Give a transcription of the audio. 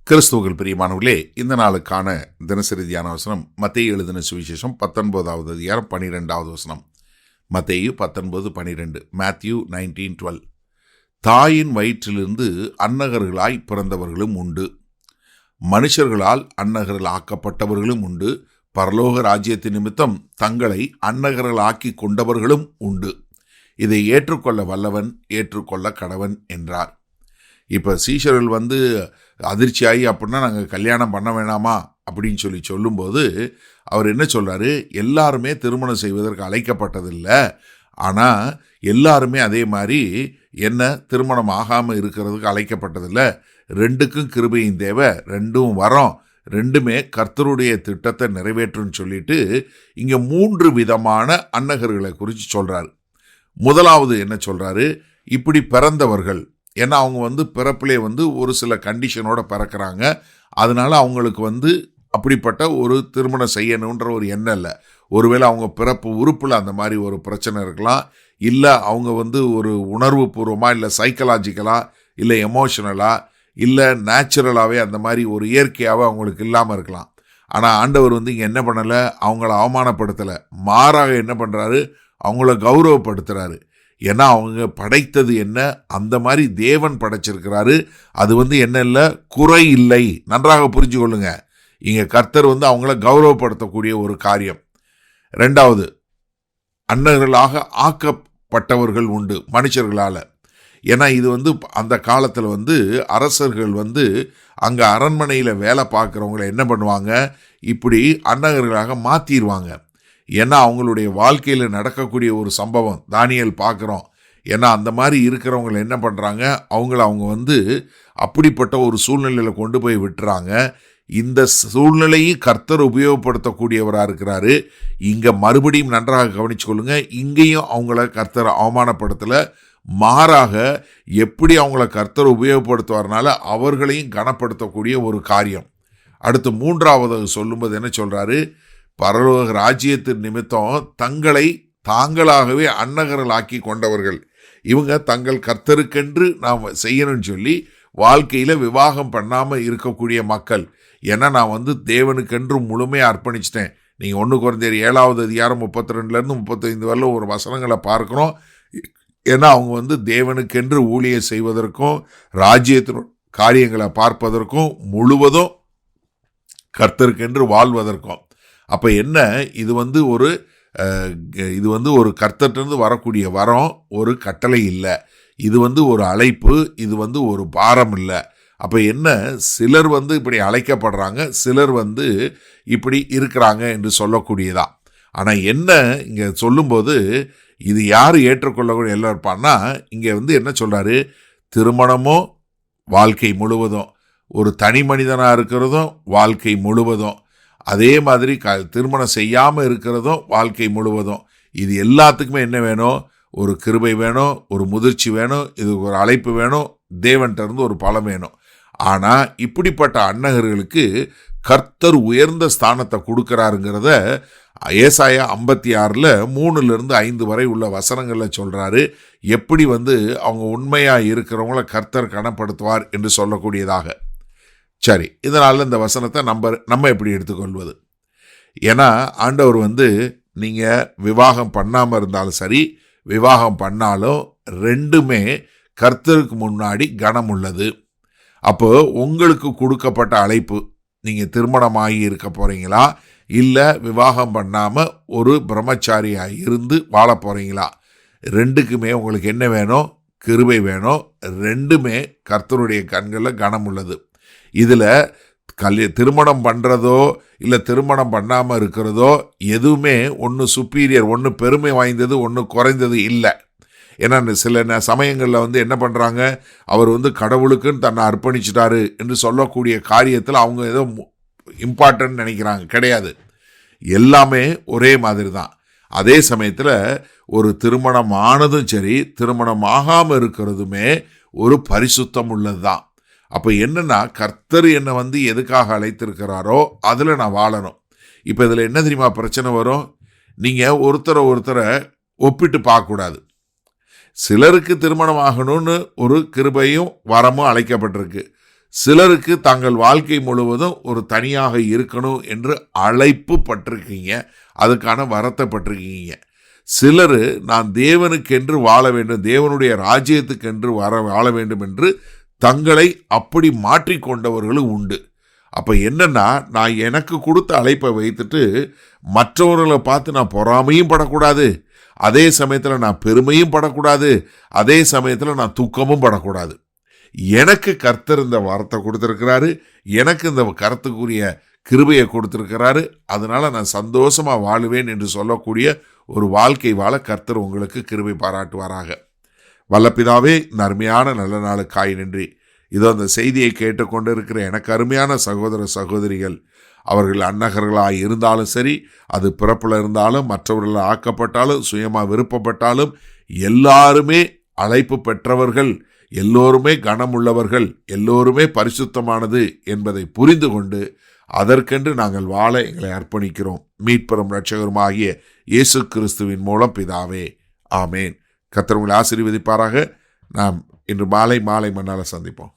கிறிஸ்துவுக்குள் பிரியமானவர்களே, இந்த நாளுக்கான தினசரி தியான வசனம் மத்தேயு எழுதின சுவிசேஷம் 19வது அதிகாரம் 12வது வசனம். மத்தேயு 19:12. மேத்யூ 19:12. தாயின் வயிற்றிலிருந்து அன்னகர்களாய் பிறந்தவர்களும் உண்டு, மனுஷர்களால் அன்னகர்கள் ஆக்கப்பட்டவர்களும் உண்டு, பரலோக ராஜ்யத்தின் நிமித்தம் தங்களை அன்னகர்களாக்கி கொண்டவர்களும் உண்டு. இதை ஏற்றுக்கொள்ள வல்லவன் ஏற்றுக்கொள்ள கடவன் என்றார். இப்போ சீஷர்கள் அதிர்ச்சியாகி அப்படின்னா நாங்கள் கல்யாணம் பண்ண வேணாமா அப்படின்னு சொல்லும்போது அவர் என்ன சொல்கிறாரு, எல்லாருமே திருமணம் செய்வதற்கு அழைக்கப்பட்டதில்லை, ஆனால் எல்லாருமே அதே மாதிரி என்ன திருமணம் ஆகாமல் இருக்கிறதுக்கு அழைக்கப்பட்டதில்லை. ரெண்டுக்கும் கிருபையின் தேவை, ரெண்டும் வரோம், ரெண்டுமே கர்த்தருடைய திட்டத்தை நிறைவேற்றுன்னு சொல்லிட்டு இங்கே 3 விதமான அன்னகர்களை குறித்து சொல்கிறாரு. முதலாவது என்ன சொல்கிறாரு, இப்படி பிறந்தவர்கள், ஏன்னா அவங்க பிறப்பிலே ஒரு சில கண்டிஷனோட பிறக்கிறாங்க, அதனால அவங்களுக்கு அப்படிப்பட்ட ஒரு திருமணம் செய்யணுன்ற ஒரு எண்ணம் இல்லை. ஒருவேளை அவங்க பிறப்பு உறுப்பில் அந்த மாதிரி ஒரு பிரச்சனை இருக்கலாம், இல்லை அவங்க ஒரு உணர்வு பூர்வமாக, இல்லை சைக்கலாஜிக்கலாக, இல்லை எமோஷனலாக, இல்லை நேச்சுரலாகவே அந்த மாதிரி ஒரு இயற்கையாகவே அவங்களுக்கு இல்லாமல் இருக்கலாம். ஆனால் ஆண்டவர் இங்கே என்ன பண்ணலை, அவங்கள அவமானப்படுத்தலை, மாறாக என்ன பண்ணுறாரு, அவங்கள கௌரவப்படுத்துகிறாரு. ஏன்னா அவங்க படைத்தது என்ன, அந்த மாதிரி தேவன் படைச்சிருக்கிறாரு. அது என்ன இல்லை, குறை இல்லை. நன்றாக புரிஞ்சு கொள்ளுங்க, இங்கே கர்த்தர் அவங்கள கௌரவப்படுத்தக்கூடிய ஒரு காரியம். 2வது, அன்னர்களாக ஆக்கப்பட்டவர்கள் உண்டு மனுஷர்களால். ஏன்னா இது அந்த காலத்தில் அரசர்கள் அங்கே அரண்மனையில் வேலை பார்க்குறவங்கள என்ன பண்ணுவாங்க, இப்படி அன்னகர்களாக மாற்றிடுவாங்க. ஏன்னா அவங்களுடைய வாழ்க்கையில் நடக்கக்கூடிய ஒரு சம்பவம் தானியேல் பார்க்குறோம். ஏன்னா அந்த மாதிரி இருக்கிறவங்களை என்ன பண்ணுறாங்க, அவங்க அப்படிப்பட்ட ஒரு சூழ்நிலையில் கொண்டு போய் விட்டுறாங்க. இந்த சூழ்நிலையை கர்த்தர் உபயோகப்படுத்தக்கூடியவராக இருக்கிறாரு. இங்கே மறுபடியும் நன்றாக கவனிச்சு கொள்ளுங்க, இங்கேயும் அவங்கள கர்த்தர் அவமானப்படுத்தலை, மாறாக எப்படி அவங்கள கர்த்தர் உபயோகப்படுத்துவார்னால அவர்களையும் கனப்படுத்தக்கூடிய ஒரு காரியம். அடுத்து 3வது சொல்லும்போது என்ன சொல்கிறாரு, பரலோக ராஜ்யத்தின் நிமித்தம் தங்களை தாங்களாகவே அன்னகர்களாக்கி கொண்டவர்கள். இவங்க தங்கள் கர்த்தருக்கென்று நாம் செய்யணும்னு சொல்லி வாழ்க்கையில் விவாகம் பண்ணாமல் இருக்கக்கூடிய மக்கள். ஏன்னா நான் தேவனுக்கென்று முழுமையாக அர்ப்பணிச்சிட்டேன். நீங்கள் 1 கொரிந்தியர் 7வது அதிகாரம் 32லேருந்து 35 வரல ஒரு வசனங்களை பார்க்குறோம். ஏன்னா அவங்க தேவனுக்கென்று ஊழியம் செய்வதற்கும் ராஜ்யத்தின் காரியங்களை பார்ப்பதற்கும் முழுவதும் கர்த்தருக்கென்று வாழ்வதற்கும். அப்போ என்ன, இது ஒரு கர்த்தர்கிட்டருந்து வரக்கூடிய வரம், ஒரு கட்டளை இல்லை. இது ஒரு அழைப்பு, இது ஒரு பாரம் இல்லை. அப்போ என்ன, சிலர் இப்படி அழைக்கப்படுறாங்க, சிலர் இப்படி இருக்கிறாங்க என்று சொல்லக்கூடியதா. ஆனால் என்ன இங்கே சொல்லும்போது இது யார் ஏற்றுக்கொள்ளக்கூடிய எல்லாம் இருப்பான்னா, இங்கே என்ன சொல்கிறாரு, திருமணமோ வாழ்க்கை முழுவதும், ஒரு தனி மனிதனாக இருக்கிறதும் வாழ்க்கை முழுவதும், அதே மாதிரி திருமணம் செய்யாமல் இருக்கிறதும் வாழ்க்கை முழுவதும். இது எல்லாத்துக்குமே என்ன வேணும், ஒரு கிருபை வேணும், ஒரு முதிர்ச்சி வேணும், இது ஒரு அழைப்பு வேணும், தேவன்கிட்ட இருந்து ஒரு பலம் வேணும். ஆனால் இப்படிப்பட்ட அன்னகர்களுக்கு கர்த்தர் உயர்ந்த ஸ்தானத்தை கொடுக்குறாருங்கிறத ஏசாயா 56 3லேருந்து 5 வரை உள்ள வசனங்களில் சொல்கிறாரு. எப்படி அவங்க உண்மையாக இருக்கிறவங்கள கர்த்தர் கனப்படுத்துவார் என்று சொல்லக்கூடியதாக. சரி, இதனால் இந்த வசனத்தை நம்ம எப்படி எடுத்துக்கொள்வது? ஏன்னா ஆண்டவர் நீங்கள் விவாகம் பண்ணாமல் இருந்தாலும் சரி, விவாகம் பண்ணாலும் ரெண்டுமே கர்த்தருக்கு முன்னாடி கனம் உள்ளது. அப்போ உங்களுக்கு கொடுக்கப்பட்ட அழைப்பு, நீங்கள் திருமணமாகி இருக்க போகிறீங்களா, இல்லை விவாகம் பண்ணாமல் ஒரு பிரம்மச்சாரியாக இருந்து வாழ போகிறீங்களா, ரெண்டுக்குமே உங்களுக்கு என்ன வேணும், கிருபை வேணும். ரெண்டுமே கர்த்தருடைய கண்களில் கனம் உள்ளது. இதில் திருமணம் பண்ணுறதோ இல்லை திருமணம் பண்ணாமல் இருக்கிறதோ எதுவுமே ஒன்று சுப்பீரியர், ஒன்று பெருமை வாய்ந்தது, ஒன்று குறைந்தது இல்லை. ஏன்னா சில சமயங்களில் என்ன பண்ணுறாங்க, அவர் கடவுளுக்குன்னு தன்னை அர்ப்பணிச்சிட்டாரு என்று சொல்லக்கூடிய காரியத்தில் அவங்க ஏதோ இம்பார்ட்டன்ட் நினைக்கிறாங்க. கிடையாது, எல்லாமே ஒரே மாதிரி தான். அதே சமயத்தில் ஒரு திருமணம் ஆனதும் சரி, திருமணம் ஆகாமல் இருக்கிறதுமே ஒரு பரிசுத்தம் உள்ளது தான். அப்போ என்னன்னா, கர்த்தர் என்னை எதுக்காக அழைத்திருக்கிறாரோ அதில் நான் வாழணும். இப்போ இதில் என்ன தெரியுமா பிரச்சனை வரும், நீங்கள் ஒருத்தரை ஒப்பிட்டு பார்க்கக்கூடாது. சிலருக்கு திருமணம் ஆகணும்னு ஒரு கிருபையும் வரமும் அழைக்கப்பட்டிருக்கு, சிலருக்கு தங்கள் வாழ்க்கை முழுவதும் ஒரு தனியாக இருக்கணும் என்று அழைப்பு பட்டிருக்கீங்க, அதுக்கான வரத்தைப்பட்டிருக்கீங்க. சிலர் நான் தேவனுக்கென்று வாழ வேண்டும், தேவனுடைய ராஜ்யத்துக்கென்று வாழ வேண்டும் என்று தங்களை அப்படி மாற்றிக்கொண்டவர்களும் உண்டு. அப்போ என்னன்னா, நான் எனக்கு கொடுத்த அழைப்பை வைத்துட்டு மற்றவர்களை பார்த்து நான் பொறாமையும் படக்கூடாது, அதே சமயத்தில் நான் பெருமையும் படக்கூடாது, அதே சமயத்தில் நான் துக்கமும் படக்கூடாது. எனக்கு கர்த்தர் இந்த வார்த்தை கொடுத்துருக்கிறாரு, எனக்கு இந்த கருத்துக்குரிய கிருபையை கொடுத்துருக்கிறாரு, அதனால நான் சந்தோஷமாக வாழுவேன் என்று சொல்லக்கூடிய ஒரு வாழ்க்கை வாழ கர்த்தர் உங்களுக்கு கிருபை பாராட்டுவாராக. வல்லபிதாவே, இந்த அருமையான நல்ல நாளுக்காய் நன்றி. இதோ அந்த செய்தியை கேட்டுக்கொண்டு இருக்கிற எனக்கு அருமையான சகோதர சகோதரிகள், அவர்கள் அன்னகர்களாக இருந்தாலும் சரி, அது பிறப்பில் இருந்தாலும், மற்றவர்கள் ஆக்கப்பட்டாலும், சுயமாக விருப்பப்பட்டாலும், எல்லாருமே அழைப்பு பெற்றவர்கள், எல்லோருமே கனமுள்ளவர்கள், எல்லோருமே பரிசுத்தமானது என்பதை புரிந்து கொண்டு அதற்கென்று நாங்கள் வாழ எங்களை அர்ப்பணிக்கிறோம். மீட்பெரும் இரட்சகருமாகிய இயேசு கிறிஸ்துவின் மூலம் பிதாவே, ஆமேன். கர்த்தர் உங்களை ஆசீர்வதிப்பாராக. நாம் இன்று மாலை மண்ணால் சந்திப்போம்.